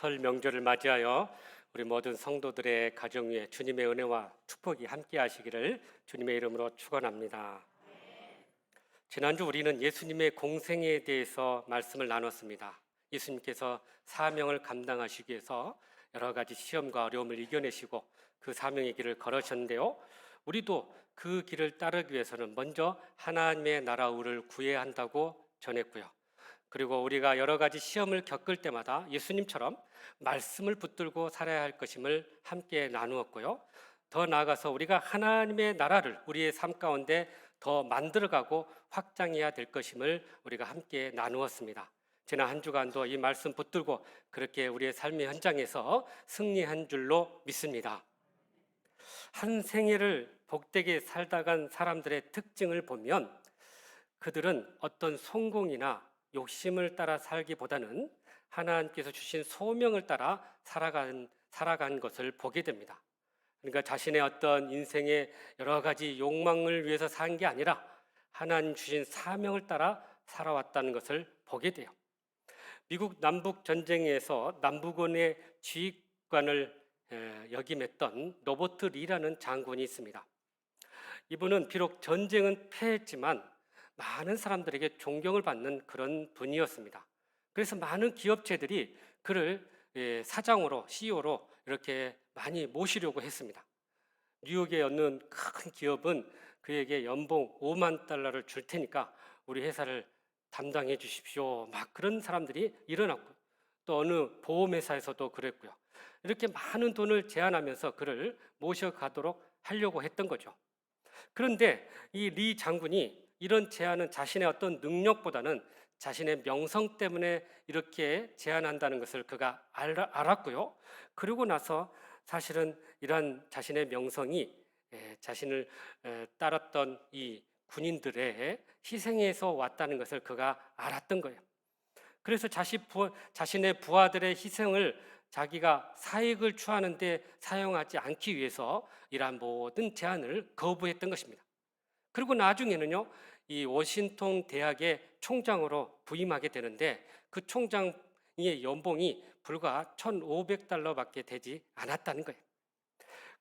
설 명절을 맞이하여 우리 모든 성도들의 가정 위에 주님의 은혜와 축복이 함께 하시기를 주님의 이름으로 축원합니다. 지난주 우리는 예수님의 공생에 대해서 말씀을 나눴습니다. 예수님께서 사명을 감당하시기 위해서 여러 가지 시험과 어려움을 이겨내시고 그 사명의 길을 걸으셨는데요. 우리도 그 길을 따르기 위해서는 먼저 하나님의 나라를 구해야 한다고 전했고요. 그리고 우리가 여러 가지 시험을 겪을 때마다 예수님처럼 말씀을 붙들고 살아야 할 것임을 함께 나누었고요. 더 나아가서 우리가 하나님의 나라를 우리의 삶 가운데 더 만들어가고 확장해야 될 것임을 우리가 함께 나누었습니다. 지난 한 주간도 이 말씀 붙들고 그렇게 우리의 삶의 현장에서 승리한 줄로 믿습니다. 한 생애를 복되게 살다 간 사람들의 특징을 보면 그들은 어떤 성공이나 욕심을 따라 살기보다는 하나님께서 주신 소명을 따라 살아간 것을 보게 됩니다. 그러니까 자신의 어떤 인생의 여러 가지 욕망을 위해서 산 게 아니라 하나님 주신 사명을 따라 살아왔다는 것을 보게 돼요. 미국 남북 전쟁에서 남북원의 지휘관을 역임했던 로버트 리라는 장군이 있습니다. 이분은 비록 전쟁은 패했지만 많은 사람들에게 존경을 받는 그런 분이었습니다. 그래서 많은 기업체들이 그를 사장으로, CEO로 이렇게 많이 모시려고 했습니다. 뉴욕에 있는 큰 기업은 그에게 연봉 5만 달러를 줄 테니까 우리 회사를 담당해 주십시오. 막 그런 사람들이 일어났고 또 어느 보험회사에서도 그랬고요. 이렇게 많은 돈을 제안하면서 그를 모셔가도록 하려고 했던 거죠. 그런데 이 리 장군이 이런 제안은 자신의 어떤 능력보다는 자신의 명성 때문에 이렇게 제안한다는 것을 그가 알았고요. 그러고 나서 사실은 이러한 자신의 명성이 자신을 따랐던 이 군인들의 희생에서 왔다는 것을 그가 알았던 거예요. 그래서 자신의 부하들의 희생을 자기가 사익을 추하는 데 사용하지 않기 위해서 이러한 모든 제안을 거부했던 것입니다. 그리고 나중에는요, 이 워싱턴 대학의 총장으로 부임하게 되는데 그 총장의 연봉이 불과 1,500달러밖에 되지 않았다는 거예요.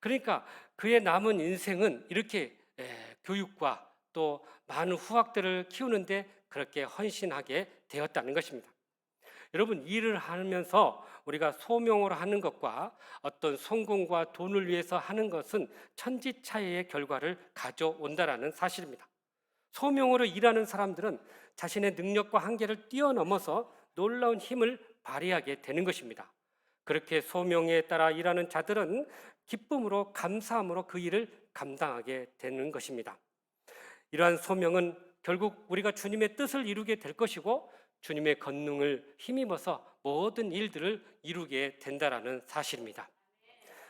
그러니까 그의 남은 인생은 이렇게 교육과 또 많은 후학들을 키우는데 그렇게 헌신하게 되었다는 것입니다. 여러분, 일을 하면서 우리가 소명으로 하는 것과 어떤 성공과 돈을 위해서 하는 것은 천지차이의 결과를 가져온다라는 사실입니다. 소명으로 일하는 사람들은 자신의 능력과 한계를 뛰어넘어서 놀라운 힘을 발휘하게 되는 것입니다. 그렇게 소명에 따라 일하는 자들은 기쁨으로 감사함으로 그 일을 감당하게 되는 것입니다. 이러한 소명은 결국 우리가 주님의 뜻을 이루게 될 것이고 주님의 권능을 힘입어서 모든 일들을 이루게 된다라는 사실입니다.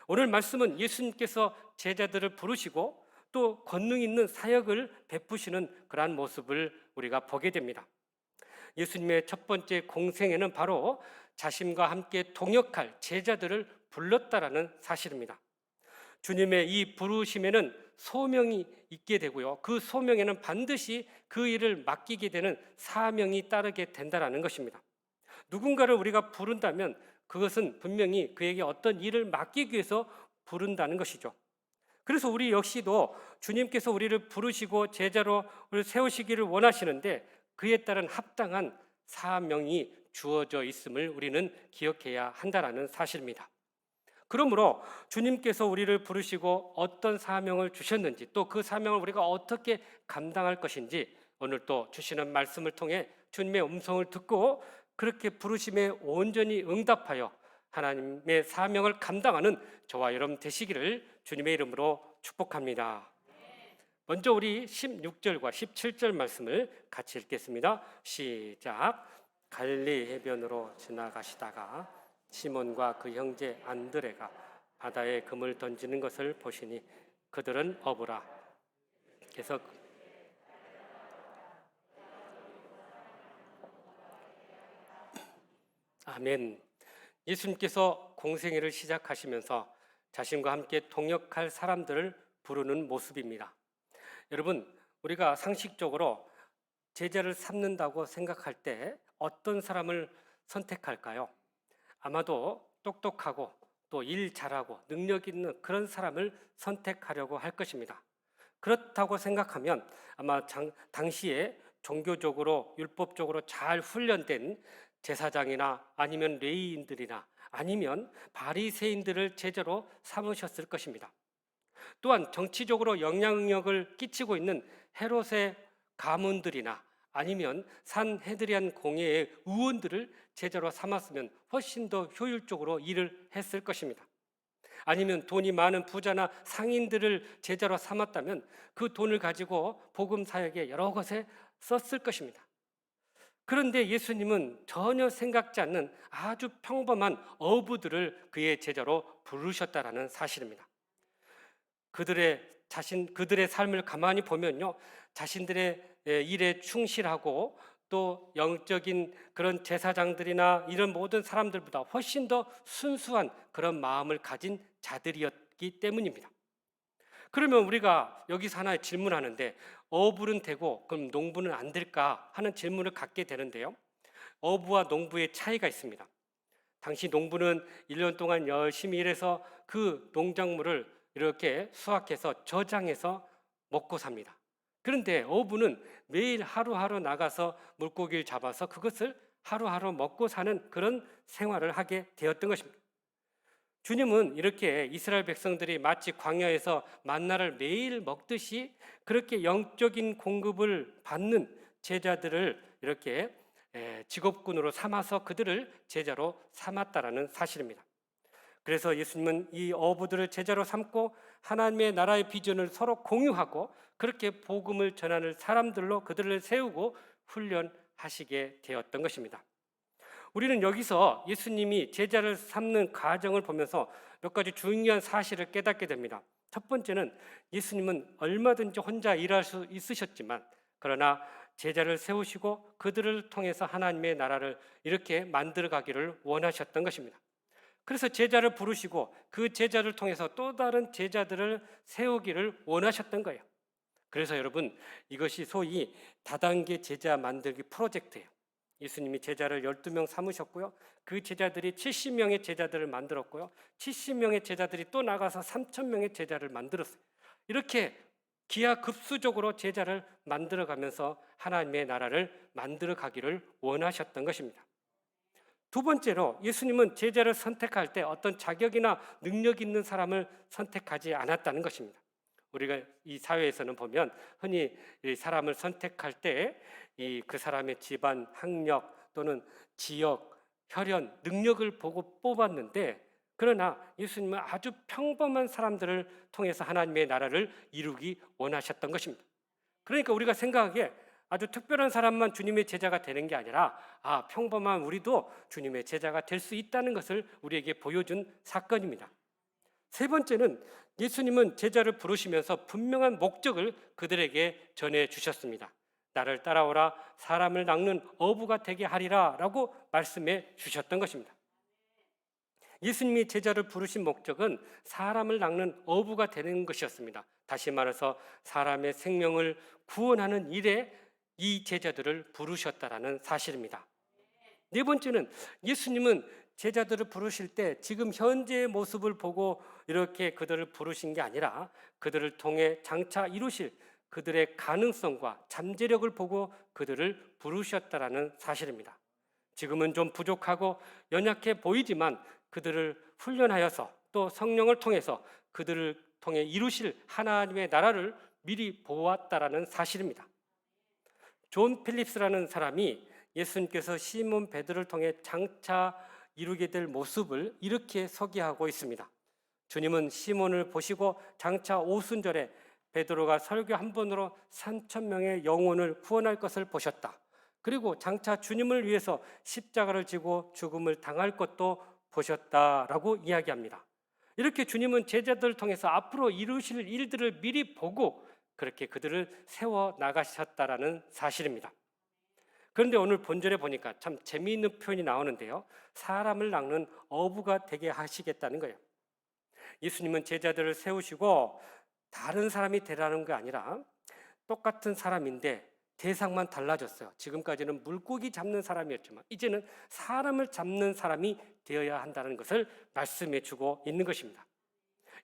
오늘 말씀은 예수님께서 제자들을 부르시고 또 권능 있는 사역을 베푸시는 그러한 모습을 우리가 보게 됩니다. 예수님의 첫 번째 공생애는 바로 자신과 함께 동역할 제자들을 불렀다라는 사실입니다. 주님의 이 부르심에는 소명이 있게 되고요. 그 소명에는 반드시 그 일을 맡기게 되는 사명이 따르게 된다라는 것입니다. 누군가를 우리가 부른다면 그것은 분명히 그에게 어떤 일을 맡기기 위해서 부른다는 것이죠. 그래서 우리 역시도 주님께서 우리를 부르시고 제자로 세우시기를 원하시는데 그에 따른 합당한 사명이 주어져 있음을 우리는 기억해야 한다는 사실입니다. 그러므로 주님께서 우리를 부르시고 어떤 사명을 주셨는지 또 그 사명을 우리가 어떻게 감당할 것인지 오늘 또 주시는 말씀을 통해 주님의 음성을 듣고 그렇게 부르심에 온전히 응답하여 하나님의 사명을 감당하는 저와 여러분 되시기를 주님의 이름으로 축복합니다. 먼저 우리 16절과 17절 말씀을 같이 읽겠습니다. 시작. 갈릴리 해변으로 지나가시다가 시몬과 그 형제 안드레가 바다에 금을 던지는 것을 보시니 그들은 어부라. 계속 아멘. 예수님께서 공생애를 시작하시면서 자신과 함께 동역할 사람들을 부르는 모습입니다. 여러분, 우리가 상식적으로 제자를 삼는다고 생각할 때 어떤 사람을 선택할까요? 아마도 똑똑하고 또 일 잘하고 능력 있는 그런 사람을 선택하려고 할 것입니다. 그렇다고 생각하면 아마 당시에 종교적으로 율법적으로 잘 훈련된 제사장이나 아니면 레위인들이나 아니면 바리새인들을 제자로 삼으셨을 것입니다. 또한 정치적으로 영향력을 끼치고 있는 헤롯의 가문들이나 아니면 산헤드리안 공회의 의원들을 제자로 삼았으면 훨씬 더 효율적으로 일을 했을 것입니다. 아니면 돈이 많은 부자나 상인들을 제자로 삼았다면 그 돈을 가지고 복음 사역에 여러 것에 썼을 것입니다. 그런데 예수님은 전혀 생각지 않는 아주 평범한 어부들을 그의 제자로 부르셨다라는 사실입니다. 그들의 삶을 가만히 보면요, 자신들의 일에 충실하고 또 영적인 그런 제사장들이나 이런 모든 사람들보다 훨씬 더 순수한 그런 마음을 가진 자들이었기 때문입니다. 그러면 우리가 여기서 하나 질문하는데, 어부는 되고 그럼 농부는 안 될까 하는 질문을 갖게 되는데요, 어부와 농부의 차이가 있습니다. 당시 농부는 1년 동안 열심히 일해서 그 농작물을 이렇게 수확해서 저장해서 먹고 삽니다. 그런데 어부는 매일 하루하루 나가서 물고기를 잡아서 그것을 하루하루 먹고 사는 그런 생활을 하게 되었던 것입니다. 주님은 이렇게 이스라엘 백성들이 마치 광야에서 만나를 매일 먹듯이 그렇게 영적인 공급을 받는 제자들을 이렇게 직업군으로 삼아서 그들을 제자로 삼았다라는 사실입니다. 그래서 예수님은 이 어부들을 제자로 삼고 하나님의 나라의 비전을 서로 공유하고 그렇게 복음을 전하는 사람들로 그들을 세우고 훈련하시게 되었던 것입니다. 우리는 여기서 예수님이 제자를 삼는 과정을 보면서 몇 가지 중요한 사실을 깨닫게 됩니다. 첫 번째는 예수님은 얼마든지 혼자 일할 수 있으셨지만 그러나 제자를 세우시고 그들을 통해서 하나님의 나라를 이렇게 만들어 가기를 원하셨던 것입니다. 그래서 제자를 부르시고 그 제자를 통해서 또 다른 제자들을 세우기를 원하셨던 거예요. 그래서 여러분, 이것이 소위 다단계 제자 만들기 프로젝트예요. 예수님이 제자를 12명 삼으셨고요, 그 제자들이 70명의 제자들을 만들었고요, 70명의 제자들이 또 나가서 3,000명의 제자를 만들었어요. 이렇게 기하급수적으로 제자를 만들어가면서 하나님의 나라를 만들어가기를 원하셨던 것입니다. 두 번째로, 예수님은 제자를 선택할 때 어떤 자격이나 능력 있는 사람을 선택하지 않았다는 것입니다. 우리가 이 사회에서는 보면 흔히 이 사람을 선택할 때 그 사람의 집안, 학력 또는 지역, 혈연, 능력을 보고 뽑았는데, 그러나 예수님은 아주 평범한 사람들을 통해서 하나님의 나라를 이루기 원하셨던 것입니다. 그러니까 우리가 생각하기에 아주 특별한 사람만 주님의 제자가 되는 게 아니라 평범한 우리도 주님의 제자가 될 수 있다는 것을 우리에게 보여준 사건입니다. 세 번째는 예수님은 제자를 부르시면서 분명한 목적을 그들에게 전해 주셨습니다. 나를 따라오라, 사람을 낚는 어부가 되게 하리라 라고 말씀해 주셨던 것입니다. 예수님이 제자를 부르신 목적은 사람을 낚는 어부가 되는 것이었습니다. 다시 말해서 사람의 생명을 구원하는 일에 이 제자들을 부르셨다라는 사실입니다. 네 번째는 예수님은 제자들을 부르실 때 지금 현재의 모습을 보고 이렇게 그들을 부르신 게 아니라 그들을 통해 장차 이루실 그들의 가능성과 잠재력을 보고 그들을 부르셨다라는 사실입니다. 지금은 좀 부족하고 연약해 보이지만 그들을 훈련하여서 또 성령을 통해서 그들을 통해 이루실 하나님의 나라를 미리 보았다라는 사실입니다. 존 필립스라는 사람이 예수님께서 시몬 베드로를 통해 장차 이루게 될 모습을 이렇게 소개하고 있습니다. 주님은 시몬을 보시고 장차 오순절에 베드로가 설교 한 번으로 3,000명의 영혼을 구원할 것을 보셨다. 그리고 장차 주님을 위해서 십자가를 지고 죽음을 당할 것도 보셨다라고 이야기합니다. 이렇게 주님은 제자들을 통해서 앞으로 이루실 일들을 미리 보고 그렇게 그들을 세워 나가셨다라는 사실입니다. 그런데 오늘 본절에 보니까 참 재미있는 표현이 나오는데요, 사람을 낚는 어부가 되게 하시겠다는 거예요. 예수님은 제자들을 세우시고 다른 사람이 되라는 게 아니라 똑같은 사람인데 대상만 달라졌어요. 지금까지는 물고기 잡는 사람이었지만 이제는 사람을 잡는 사람이 되어야 한다는 것을 말씀해 주고 있는 것입니다.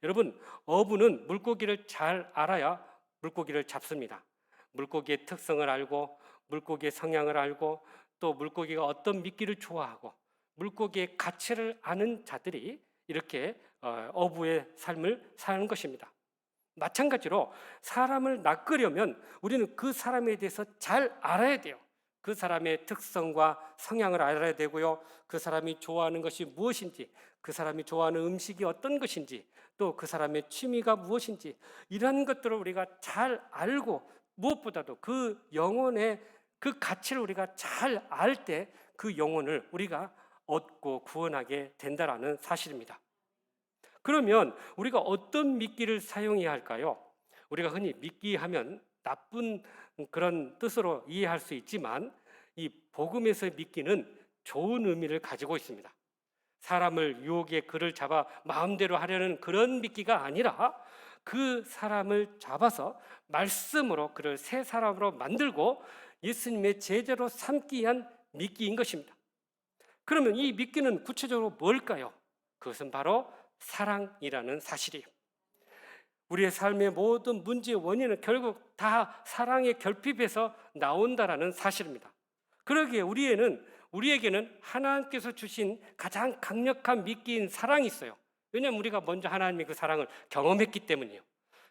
여러분, 어부는 물고기를 잘 알아야 물고기를 잡습니다. 물고기의 특성을 알고 물고기의 성향을 알고 또 물고기가 어떤 미끼를 좋아하고 물고기의 가치를 아는 자들이 이렇게 어부의 삶을 사는 것입니다. 마찬가지로 사람을 낚으려면 우리는 그 사람에 대해서 잘 알아야 돼요. 그 사람의 특성과 성향을 알아야 되고요. 그 사람이 좋아하는 것이 무엇인지, 그 사람이 좋아하는 음식이 어떤 것인지, 또 그 사람의 취미가 무엇인지, 이런 것들을 우리가 잘 알고 무엇보다도 그 영혼의 그 가치를 우리가 잘 알 때 그 영혼을 우리가 얻고 구원하게 된다라는 사실입니다. 그러면 우리가 어떤 미끼를 사용해야 할까요? 우리가 흔히 미끼 하면 나쁜 그런 뜻으로 이해할 수 있지만 이 복음에서의 미끼는 좋은 의미를 가지고 있습니다. 사람을 유혹의 그를 잡아 마음대로 하려는 그런 미끼가 아니라 그 사람을 잡아서 말씀으로 그를 새 사람으로 만들고 예수님의 제자로 삼기 위한 미끼인 것입니다. 그러면 이 미끼는 구체적으로 뭘까요? 그것은 바로 사랑이라는 사실이에요. 우리의 삶의 모든 문제의 원인은 결국 다 사랑의 결핍에서 나온다라는 사실입니다. 그러기에 우리에게는 하나님께서 주신 가장 강력한 미끼인 사랑이 있어요. 왜냐하면 우리가 먼저 하나님의 그 사랑을 경험했기 때문이에요.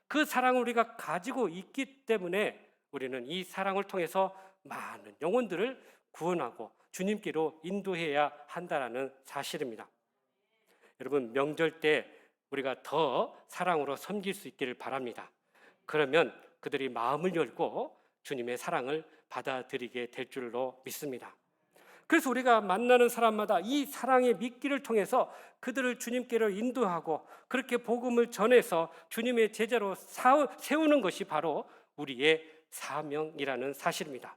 그 사랑을 우리가 가지고 있기 때문에 우리는 이 사랑을 통해서 많은 영혼들을 구원하고 주님께로 인도해야 한다는 사실입니다. 여러분, 명절 때 우리가 더 사랑으로 섬길 수 있기를 바랍니다. 그러면 그들이 마음을 열고 주님의 사랑을 받아들이게 될 줄로 믿습니다. 그래서 우리가 만나는 사람마다 이 사랑의 미끼를 통해서 그들을 주님께로 인도하고 그렇게 복음을 전해서 주님의 제자로 세우는 것이 바로 우리의 사명이라는 사실입니다.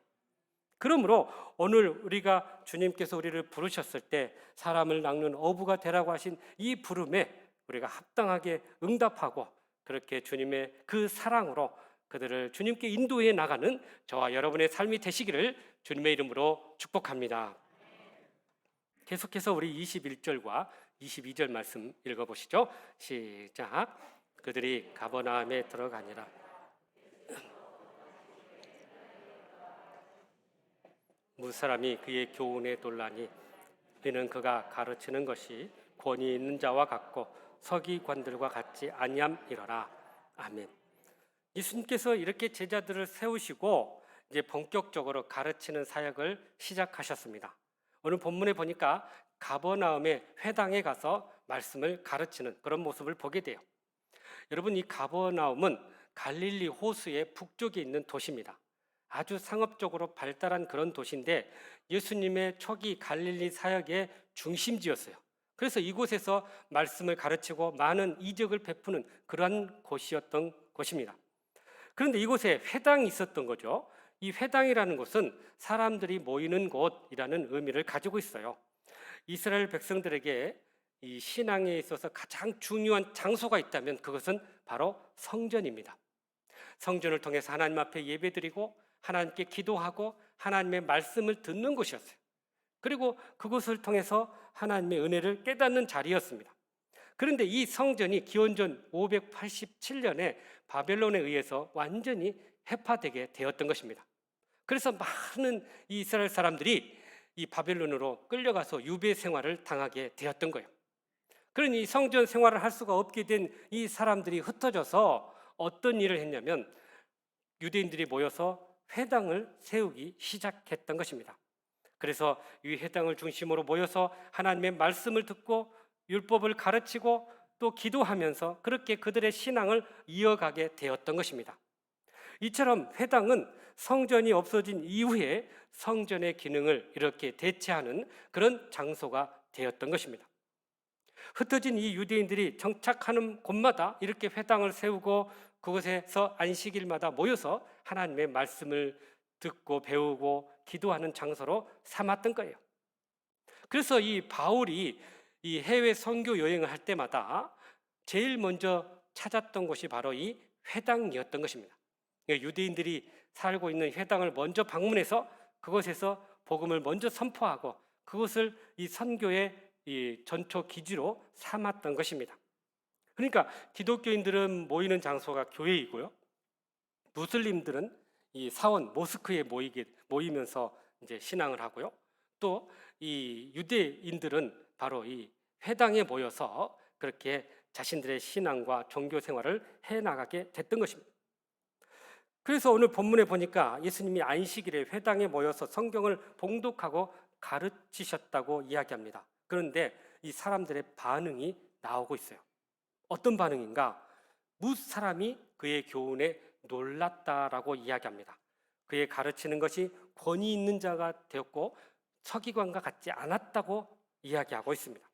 그러므로 오늘 우리가 주님께서 우리를 부르셨을 때 사람을 낚는 어부가 되라고 하신 이 부름에 우리가 합당하게 응답하고 그렇게 주님의 그 사랑으로 그들을 주님께 인도해 나가는 저와 여러분의 삶이 되시기를 주님의 이름으로 축복합니다. 계속해서 우리 21절과 22절 말씀 읽어보시죠. 시작. 그들이 가버나움에 들어가니라. 무사람이 그의 교훈에 놀라니 이는 그가 가르치는 것이 권위 있는 자와 같고 서기관들과 같지 아니함이로라. 아멘. 예수님께서 이렇게 제자들을 세우시고 이제 본격적으로 가르치는 사역을 시작하셨습니다. 오늘 본문에 보니까 가버나움의 회당에 가서 말씀을 가르치는 그런 모습을 보게 돼요. 여러분, 이 가버나움은 갈릴리 호수의 북쪽에 있는 도시입니다. 아주 상업적으로 발달한 그런 도시인데 예수님의 초기 갈릴리 사역의 중심지였어요. 그래서 이곳에서 말씀을 가르치고 많은 이적을 베푸는 그러한 곳이었던 곳입니다. 그런데 이곳에 회당이 있었던 거죠. 이 회당이라는 곳은 사람들이 모이는 곳이라는 의미를 가지고 있어요. 이스라엘 백성들에게 이 신앙에 있어서 가장 중요한 장소가 있다면 그것은 바로 성전입니다. 성전을 통해서 하나님 앞에 예배드리고 하나님께 기도하고 하나님의 말씀을 듣는 곳이었어요. 그리고 그곳을 통해서 하나님의 은혜를 깨닫는 자리였습니다. 그런데 이 성전이 기원전 587년에 바벨론에 의해서 완전히 해파되게 되었던 것입니다. 그래서 많은 이스라엘 사람들이 이 바벨론으로 끌려가서 유배 생활을 당하게 되었던 거예요. 그러니 성전 생활을 할 수가 없게 된 이 사람들이 흩어져서 어떤 일을 했냐면 유대인들이 모여서 회당을 세우기 시작했던 것입니다. 그래서 이 회당을 중심으로 모여서 하나님의 말씀을 듣고 율법을 가르치고 또 기도하면서 그렇게 그들의 신앙을 이어가게 되었던 것입니다. 이처럼 회당은 성전이 없어진 이후에 성전의 기능을 이렇게 대체하는 그런 장소가 되었던 것입니다. 흩어진 이 유대인들이 정착하는 곳마다 이렇게 회당을 세우고 그곳에서 안식일마다 모여서 하나님의 말씀을 듣고 배우고 기도하는 장소로 삼았던 거예요. 그래서 이 바울이 이 해외 선교 여행을 할 때마다 제일 먼저 찾았던 곳이 바로 이 회당이었던 것입니다. 유대인들이 살고 있는 회당을 먼저 방문해서 그곳에서 복음을 먼저 선포하고 그것을 이 선교의 이 전초 기지로 삼았던 것입니다. 그러니까 기독교인들은 모이는 장소가 교회이고요. 무슬림들은 이 사원 모스크에 모이면서 이제 신앙을 하고요. 또 이 유대인들은 바로 이 회당에 모여서 그렇게 자신들의 신앙과 종교 생활을 해 나가게 됐던 것입니다. 그래서 오늘 본문에 보니까 예수님이 안식일에 회당에 모여서 성경을 봉독하고 가르치셨다고 이야기합니다. 그런데 이 사람들의 반응이 나오고 있어요. 어떤 반응인가? 뭇 사람이 그의 교훈에 놀랐다라고 이야기합니다. 그의 가르치는 것이 권위 있는 자가 되었고 서기관과 같지 않았다고 이야기하고 있습니다.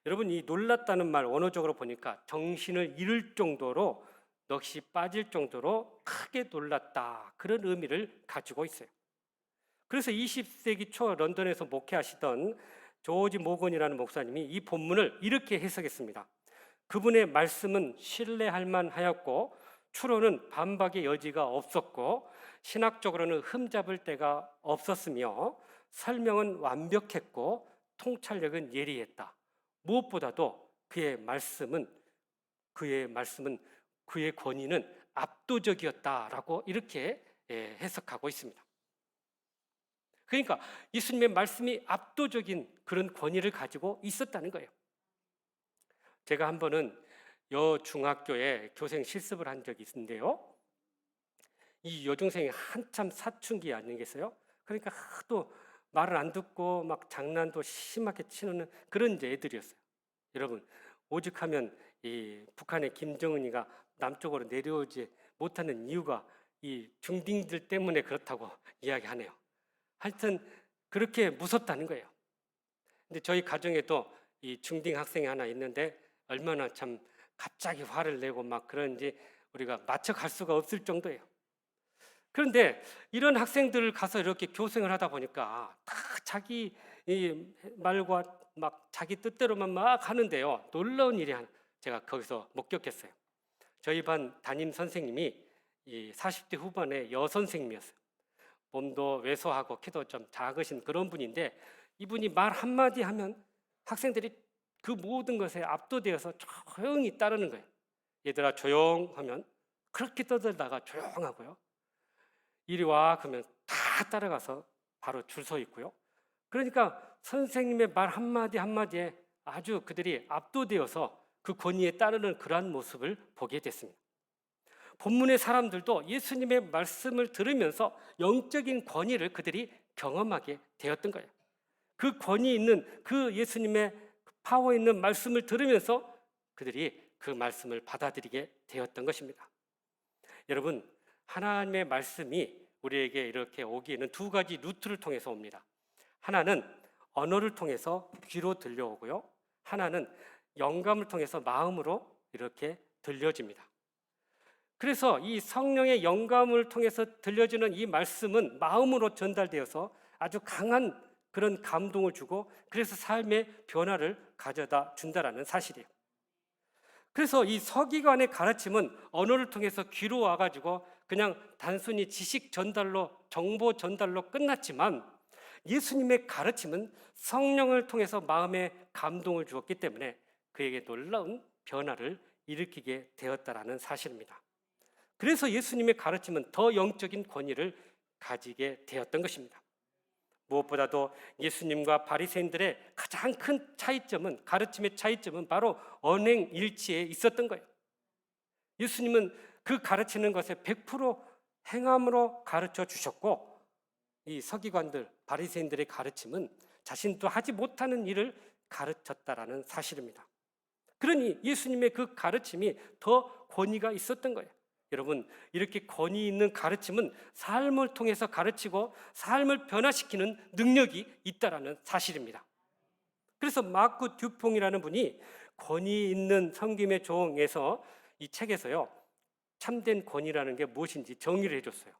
여러분, 이 놀랐다는 말 원어적으로 보니까 정신을 잃을 정도로 넋이 빠질 정도로 크게 놀랐다, 그런 의미를 가지고 있어요. 그래서 20세기 초 런던에서 목회하시던 조지 모건이라는 목사님이 이 본문을 이렇게 해석했습니다. 그분의 말씀은 신뢰할 만하였고 추론은 반박의 여지가 없었고 신학적으로는 흠잡을 데가 없었으며 설명은 완벽했고 통찰력은 예리했다. 무엇보다도 그의 권위는 압도적이었다라고 이렇게 해석하고 있습니다. 그러니까 예수님의 말씀이 압도적인 그런 권위를 가지고 있었다는 거예요. 제가 한 번은 여중학교에 교생 실습을 한 적이 있는데요. 이 여중생이 한참 사춘기 아니겠어요? 그러니까 하도 말을 안 듣고 막 장난도 심하게 치는 그런 이제 애들이었어요. 여러분, 오죽하면 이 북한의 김정은이가 남쪽으로 내려오지 못하는 이유가 이 중딩들 때문에 그렇다고 이야기하네요. 하여튼 그렇게 무섭다는 거예요. 근데 저희 가정에도 이 중딩 학생이 하나 있는데 얼마나 참 갑자기 화를 내고 막 그런지 우리가 맞춰갈 수가 없을 정도예요. 그런데 이런 학생들을 가서 이렇게 교생을 하다 보니까 다 자기 이 말과 막 자기 뜻대로만 막 하는데요. 놀라운 일이 하나 제가 거기서 목격했어요. 저희 반 담임 선생님이 이 40대 후반의 여선생님이었어요. 몸도 왜소하고 키도 좀 작으신 그런 분인데 이분이 말 한마디 하면 학생들이 그 모든 것에 압도되어서 조용히 따르는 거예요. 얘들아 조용하면 그렇게 떠들다가 조용하고요. 이리 와 그러면 다 따라가서 바로 줄 서 있고요. 그러니까 선생님의 말 한마디 한마디에 아주 그들이 압도되어서 그 권위에 따르는 그러한 모습을 보게 됐습니다. 본문의 사람들도 예수님의 말씀을 들으면서 영적인 권위를 그들이 경험하게 되었던 거예요. 그 권위 있는 그 예수님의 파워 있는 말씀을 들으면서 그들이 그 말씀을 받아들이게 되었던 것입니다. 여러분, 하나님의 말씀이 우리에게 이렇게 오기에는 두 가지 루트를 통해서 옵니다. 하나는 언어를 통해서 귀로 들려오고요. 하나는 영감을 통해서 마음으로 이렇게 들려집니다. 그래서 이 성령의 영감을 통해서 들려지는 이 말씀은 마음으로 전달되어서 아주 강한 그런 감동을 주고 그래서 삶의 변화를 가져다 준다라는 사실이에요. 그래서 이 서기관의 가르침은 언어를 통해서 귀로 와가지고 그냥 단순히 지식 전달로 정보 전달로 끝났지만 예수님의 가르침은 성령을 통해서 마음에 감동을 주었기 때문에 그에게 놀라운 변화를 일으키게 되었다라는 사실입니다. 그래서 예수님의 가르침은 더 영적인 권위를 가지게 되었던 것입니다. 무엇보다도 예수님과 바리새인들의 가장 큰 차이점은 가르침의 차이점은 바로 언행일치에 있었던 거예요. 예수님은 그 가르치는 것에 100% 행함으로 가르쳐 주셨고 이 서기관들 바리새인들의 가르침은 자신도 하지 못하는 일을 가르쳤다라는 사실입니다. 그러니 예수님의 그 가르침이 더 권위가 있었던 거예요. 여러분, 이렇게 권위 있는 가르침은 삶을 통해서 가르치고 삶을 변화시키는 능력이 있다라는 사실입니다. 그래서 마크 듀퐁이라는 분이 권위 있는 섬김의 종에서 이 책에서요, 참된 권위라는 게 무엇인지 정의를 해줬어요.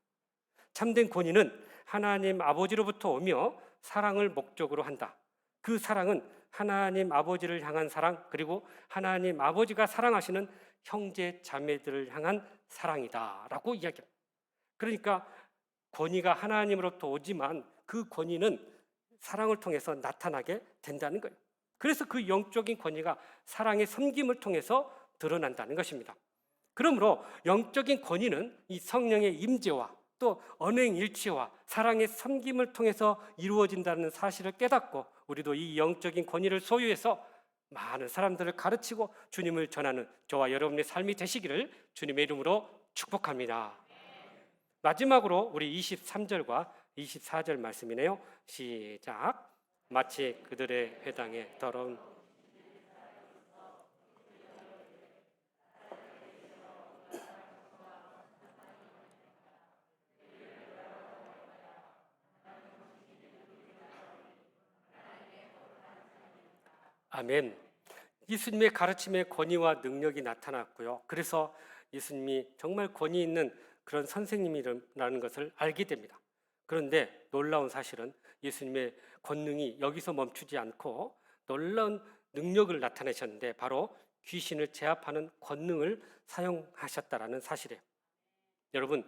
참된 권위는 하나님 아버지로부터 오며 사랑을 목적으로 한다. 그 사랑은 하나님 아버지를 향한 사랑, 그리고 하나님 아버지가 사랑하시는 형제 자매들을 향한 사랑이다라고 이야기합니다. 그러니까 권위가 하나님으로부터 오지만 그 권위는 사랑을 통해서 나타나게 된다는 거예요. 그래서 그 영적인 권위가 사랑의 섬김을 통해서 드러난다는 것입니다. 그러므로 영적인 권위는 이 성령의 임재와 또 언행일치와 사랑의 섬김을 통해서 이루어진다는 사실을 깨닫고 우리도 이 영적인 권위를 소유해서 많은 사람들을 가르치고 주님을 전하는 저와 여러분의 삶이 되시기를 주님의 이름으로 축복합니다. 마지막으로 우리 23절과 24절 말씀이네요. 시작. 마치 그들의 회당에 더러운 아멘. 예수님의 가르침에 권위와 능력이 나타났고요. 그래서 예수님이 정말 권위 있는 그런 선생님이라는 것을 알게 됩니다. 그런데 놀라운 사실은 예수님의 권능이 여기서 멈추지 않고 놀라운 능력을 나타내셨는데 바로 귀신을 제압하는 권능을 사용하셨다라는 사실이에요. 여러분,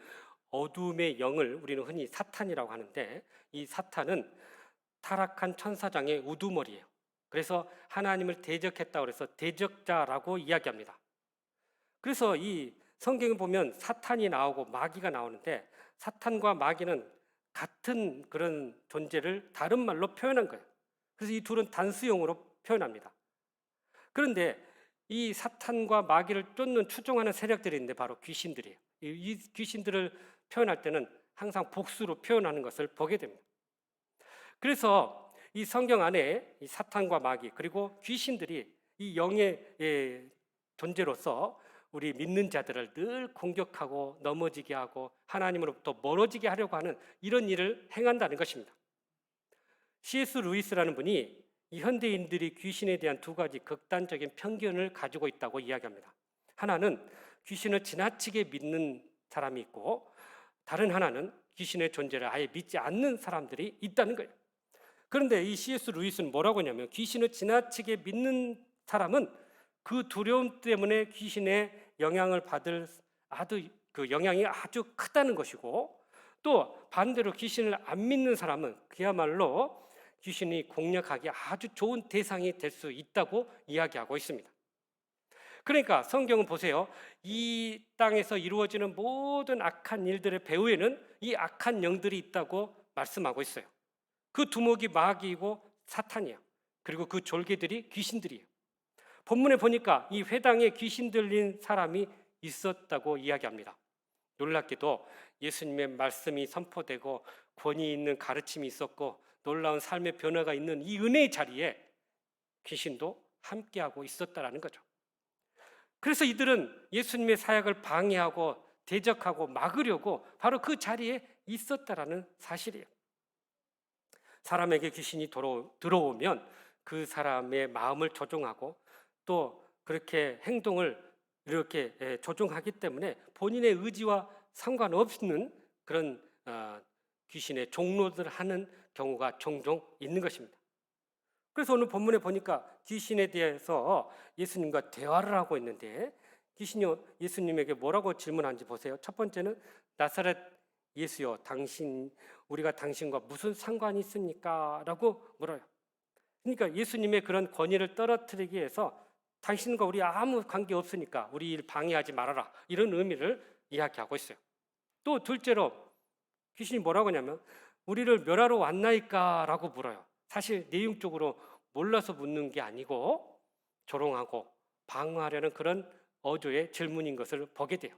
어둠의 영을 우리는 흔히 사탄이라고 하는데 이 사탄은 타락한 천사장의 우두머리예요. 그래서 하나님을 대적했다고 해서 대적자라고 이야기합니다. 그래서 이 성경을 보면 사탄이 나오고 마귀가 나오는데 사탄과 마귀는 같은 그런 존재를 다른 말로 표현한 거예요. 그래서 이 둘은 단수용으로 표현합니다. 그런데 이 사탄과 마귀를 쫓는 추종하는 세력들이 있는데 바로 귀신들이에요. 이 귀신들을 표현할 때는 항상 복수로 표현하는 것을 보게 됩니다. 그래서 이 성경 안에 이 사탄과 마귀 그리고 귀신들이 이 영의 존재로서 우리 믿는 자들을 늘 공격하고 넘어지게 하고 하나님으로부터 멀어지게 하려고 하는 이런 일을 행한다는 것입니다. C.S. 루이스라는 분이 이 현대인들이 귀신에 대한 두 가지 극단적인 편견을 가지고 있다고 이야기합니다. 하나는 귀신을 지나치게 믿는 사람이 있고 다른 하나는 귀신의 존재를 아예 믿지 않는 사람들이 있다는 거예요. 그런데 이 C.S. 루이스는 뭐라고 하냐면 귀신을 지나치게 믿는 사람은 그 두려움 때문에 귀신의 영향을 받을 그 영향이 아주 크다는 것이고 또 반대로 귀신을 안 믿는 사람은 그야말로 귀신이 공략하기 아주 좋은 대상이 될 수 있다고 이야기하고 있습니다. 그러니까 성경은 보세요. 이 땅에서 이루어지는 모든 악한 일들의 배후에는 이 악한 영들이 있다고 말씀하고 있어요. 그 두목이 마귀이고 사탄이에요. 그리고 그 졸개들이 귀신들이에요. 본문에 보니까 이 회당에 귀신 들린 사람이 있었다고 이야기합니다. 놀랍게도 예수님의 말씀이 선포되고 권위 있는 가르침이 있었고 놀라운 삶의 변화가 있는 이 은혜의 자리에 귀신도 함께하고 있었다라는 거죠. 그래서 이들은 예수님의 사역을 방해하고 대적하고 막으려고 바로 그 자리에 있었다라는 사실이에요. 사람에게 귀신이 들어오면 그 사람의 마음을 조종하고 또 그렇게 행동을 이렇게 조종하기 때문에 본인의 의지와 상관없는 그런 귀신의 종로들을 하는 경우가 종종 있는 것입니다. 그래서 오늘 본문에 보니까 귀신에 대해서 예수님과 대화를 하고 있는데 귀신이 예수님에게 뭐라고 질문하는지 보세요. 첫 번째는 나사렛 예수여, 우리가 당신과 무슨 상관이 있습니까? 라고 물어요. 그러니까 예수님의 그런 권위를 떨어뜨리기 위해서 당신과 우리 아무 관계 없으니까 우리 일 방해하지 말아라, 이런 의미를 이야기하고 있어요. 또 둘째로 귀신이 뭐라고 하냐면 우리를 멸하러 왔나이까? 라고 물어요. 사실 내용적으로 몰라서 묻는 게 아니고 조롱하고 방어하려는 그런 어조의 질문인 것을 보게 돼요.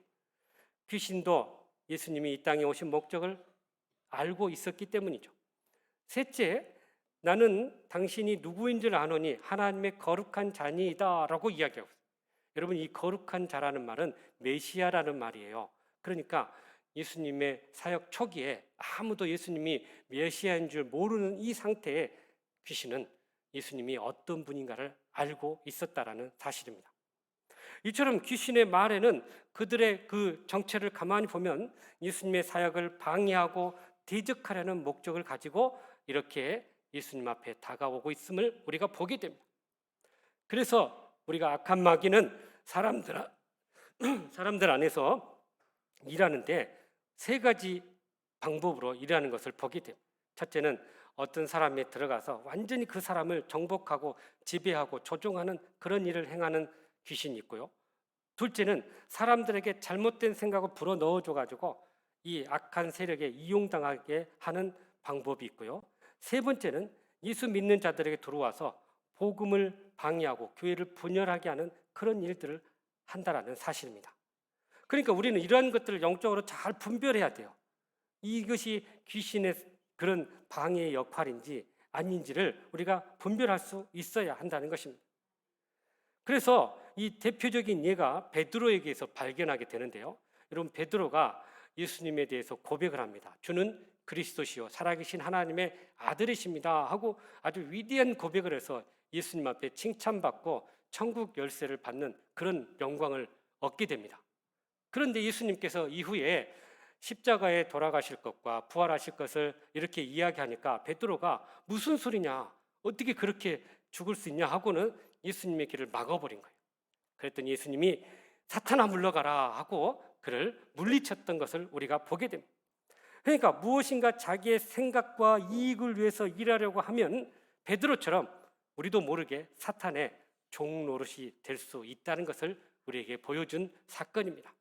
귀신도 예수님이 이 땅에 오신 목적을 알고 있었기 때문이죠. 셋째, 나는 당신이 누구인 줄 아노니 하나님의 거룩한 자니이다 라고 이야기하고 있어요. 여러분, 이 거룩한 자라는 말은 메시아라는 말이에요. 그러니까 예수님의 사역 초기에 아무도 예수님이 메시아인 줄 모르는 이 상태에 귀신은 예수님이 어떤 분인가를 알고 있었다라는 사실입니다. 이처럼 귀신의 말에는 그들의 그 정체를 가만히 보면 예수님의 사역을 방해하고 대적하려는 목적을 가지고 이렇게 예수님 앞에 다가오고 있음을 우리가 보게 됩니다. 그래서 우리가 악한 마귀는 사람들 안에서 일하는데 세 가지 방법으로 일하는 것을 보게 됩니다. 첫째는 어떤 사람에 들어가서 완전히 그 사람을 정복하고 지배하고 조종하는 그런 일을 행하는 귀신이 있고요. 둘째는 사람들에게 잘못된 생각을 불어 넣어줘가지고 이 악한 세력에 이용당하게 하는 방법이 있고요. 세 번째는 예수 믿는 자들에게 들어와서 복음을 방해하고 교회를 분열하게 하는 그런 일들을 한다라는 사실입니다. 그러니까 우리는 이러한 것들을 영적으로 잘 분별해야 돼요. 이것이 귀신의 그런 방해의 역할인지 아닌지를 우리가 분별할 수 있어야 한다는 것입니다. 그래서 이 대표적인 예가 베드로에게서 발견하게 되는데요. 여러분, 베드로가 예수님에 대해서 고백을 합니다. 주는 그리스도시요 살아계신 하나님의 아들이십니다 하고 아주 위대한 고백을 해서 예수님 앞에 칭찬받고 천국 열쇠를 받는 그런 영광을 얻게 됩니다. 그런데 예수님께서 이후에 십자가에 돌아가실 것과 부활하실 것을 이렇게 이야기하니까 베드로가 무슨 소리냐, 어떻게 그렇게 죽을 수 있냐 하고는 예수님의 길을 막아버린 거예요. 그랬더니 예수님이 사탄아 물러가라 하고 그를 물리쳤던 것을 우리가 보게 됩니다. 그러니까 무엇인가 자기의 생각과 이익을 위해서 일하려고 하면 베드로처럼 우리도 모르게 사탄의 종 노릇이 될 수 있다는 것을 우리에게 보여준 사건입니다.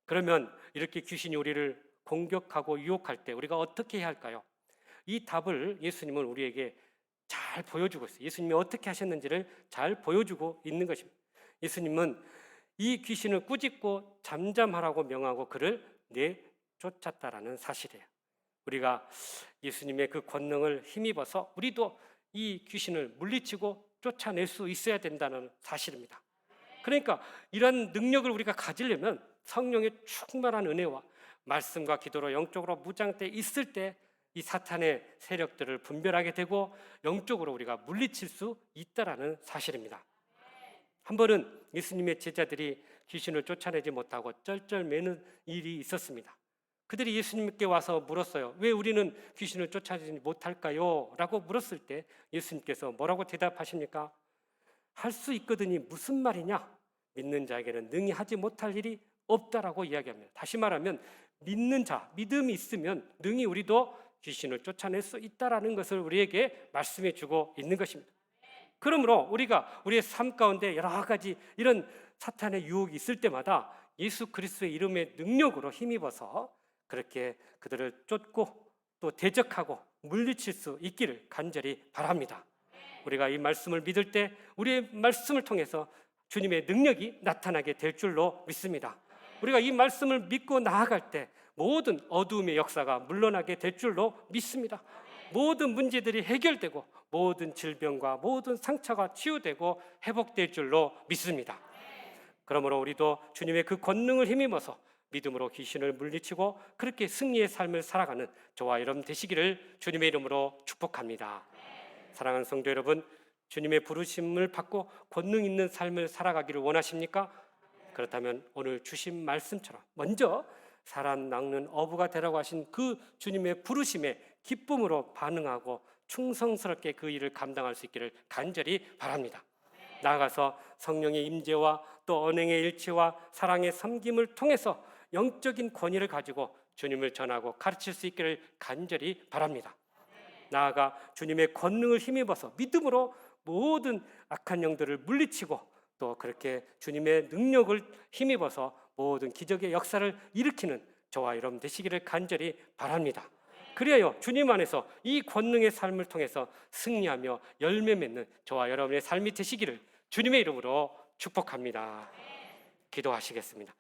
그러면 이렇게 귀신이 우리를 공격하고 유혹할 때 우리가 어떻게 해야 할까요? 이 답을 예수님은 우리에게 잘 보여주고 있어요. 예수님이 어떻게 하셨는지를 잘 보여주고 있는 것입니다. 예수님은 이 귀신을 꾸짖고 잠잠하라고 명하고 그를 내쫓았다라는 사실이에요. 우리가 예수님의 그 권능을 힘입어서 우리도 이 귀신을 물리치고 쫓아낼 수 있어야 된다는 사실입니다. 그러니까 이런 능력을 우리가 가지려면 성령의 충만한 은혜와 말씀과 기도로 영적으로 무장돼 있을 때 이 사탄의 세력들을 분별하게 되고 영적으로 우리가 물리칠 수 있다라는 사실입니다. 한 번은 예수님의 제자들이 귀신을 쫓아내지 못하고 쩔쩔매는 일이 있었습니다. 그들이 예수님께 와서 물었어요. 왜 우리는 귀신을 쫓아내지 못할까요? 라고 물었을 때 예수님께서 뭐라고 대답하십니까? 할 수 있거든이 무슨 말이냐? 믿는 자에게는 능히 하지 못할 일이 없다라고 이야기합니다. 다시 말하면 믿는 자, 믿음이 있으면 능히 우리도 귀신을 쫓아낼 수 있다라는 것을 우리에게 말씀해 주고 있는 것입니다. 그러므로 우리가 우리의 삶 가운데 여러 가지 이런 사탄의 유혹이 있을 때마다 예수 그리스도의 이름의 능력으로 힘입어서 그렇게 그들을 쫓고 또 대적하고 물리칠 수 있기를 간절히 바랍니다. 우리가 이 말씀을 믿을 때 우리의 말씀을 통해서 주님의 능력이 나타나게 될 줄로 믿습니다. 우리가 이 말씀을 믿고 나아갈 때 모든 어두움의 역사가 물러나게 될 줄로 믿습니다. 모든 문제들이 해결되고 모든 질병과 모든 상처가 치유되고 회복될 줄로 믿습니다. 그러므로 우리도 주님의 그 권능을 힘입어서 믿음으로 귀신을 물리치고 그렇게 승리의 삶을 살아가는 저와 여러분 되시기를 주님의 이름으로 축복합니다. 사랑하는 성도 여러분, 주님의 부르심을 받고 권능 있는 삶을 살아가기를 원하십니까? 그렇다면 오늘 주신 말씀처럼 먼저 사람 낚는 어부가 되라고 하신 그 주님의 부르심에 기쁨으로 반응하고 충성스럽게 그 일을 감당할 수 있기를 간절히 바랍니다. 나아가서 성령의 임재와 또 언행의 일치와 사랑의 섬김을 통해서 영적인 권위를 가지고 주님을 전하고 가르칠 수 있기를 간절히 바랍니다. 나아가 주님의 권능을 힘입어서 믿음으로 모든 악한 영들을 물리치고 또 그렇게 주님의 능력을 힘입어서 모든 기적의 역사를 일으키는 저와 여러분 되시기를 간절히 바랍니다. 그래야 주님 안에서 이 권능의 삶을 통해서 승리하며 열매 맺는 저와 여러분의 삶이 되시기를 주님의 이름으로 축복합니다. 기도하시겠습니다.